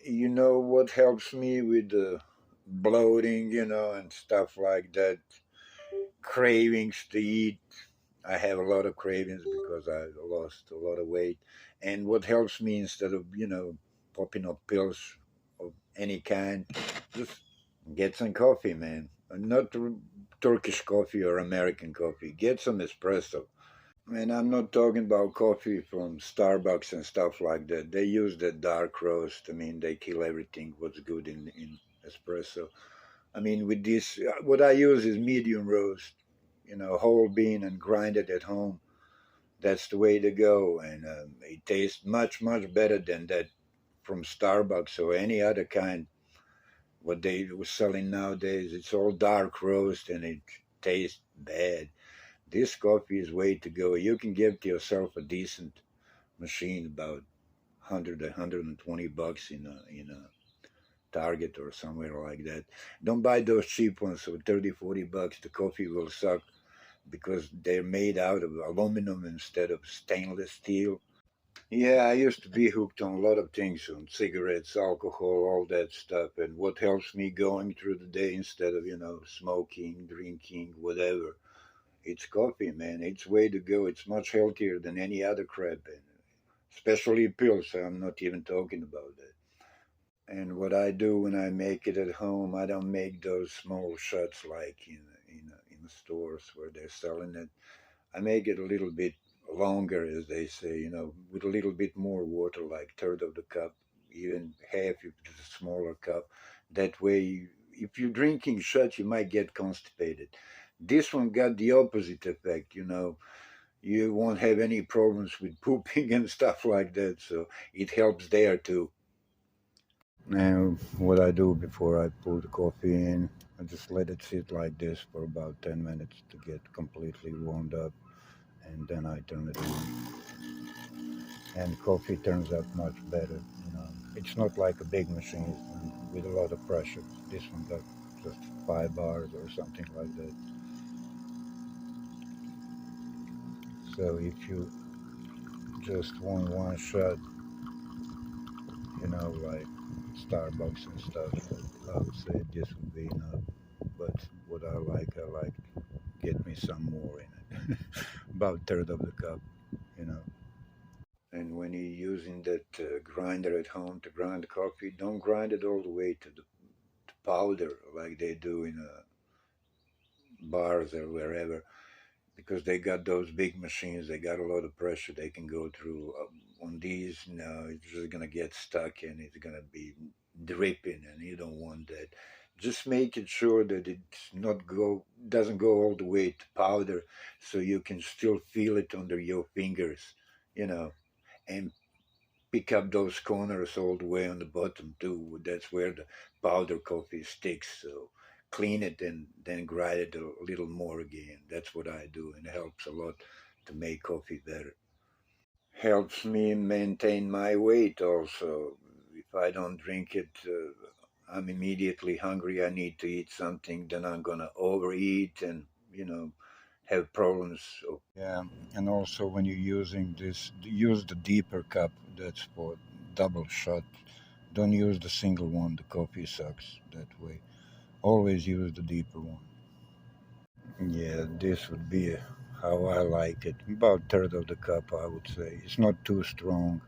You know what helps me with the bloating, and stuff like that, cravings to eat. I have a lot of cravings because I lost a lot of weight. And what helps me instead of, popping up pills of any kind, just get some coffee, man. Not Turkish coffee or American coffee. Get some espresso. And I'm not talking about coffee from Starbucks and stuff like that. They use the dark roast. I mean, they kill everything what's good in espresso. I mean, with this, what I use is medium roast, whole bean and grind it at home. That's the way to go. And it tastes much, much better than that from Starbucks or any other kind. What they were selling nowadays, it's all dark roast and it tastes bad. This coffee is way to go. You can give to yourself a decent machine about 120 bucks in a Target or somewhere like that. Don't buy those cheap ones for 30, 40 bucks. The coffee will suck because they're made out of aluminum instead of stainless steel. Yeah, I used to be hooked on a lot of things, on cigarettes, alcohol, all that stuff. And what helps me going through the day instead of, smoking, drinking, whatever, it's coffee, man. It's way to go. It's much healthier than any other crap, and especially pills. I'm not even talking about that. And what I do when I make it at home, I don't make those small shots like in the stores where they're selling it. I make it a little bit longer, as they say, with a little bit more water, like third of the cup, even half if it's a smaller cup. That way, if you're drinking shots, you might get constipated. This one got the opposite effect, You won't have any problems with pooping and stuff like that, so it helps there too. Now, what I do before I pour the coffee in, I just let it sit like this for about 10 minutes to get completely warmed up, and then I turn it on. And coffee turns out much better. It's not like a big machine with a lot of pressure. This one got just 5 bars or something like that. So if you just want one shot, like Starbucks and stuff, I would say this would be enough. But what I like get me some more in it. About third of the cup, you know. And when you're using that grinder at home to grind coffee, don't grind it all the way to powder like they do in bars or wherever, because they got those big machines. They got a lot of pressure they can go through. On these, no, it's just gonna get stuck and it's gonna be dripping, and you don't want that. Just make it sure that it's not go doesn't go all the way to powder, so you can still feel it under your fingers, you know, and pick up those corners all the way on the bottom too. That's where the powder coffee sticks. So clean it and then grind it a little more again. That's what I do, and it helps a lot to make coffee better. Helps me maintain my weight also. If I don't drink it, I'm immediately hungry. I need to eat something, then I'm gonna overeat and have problems. Yeah, and also when you're using this, use the deeper cup. That's for double shot. Don't use the single one. The coffee sucks that way. Always use the deeper one. Yeah, this would be how I like it. About third of the cup, I would say. It's not too strong.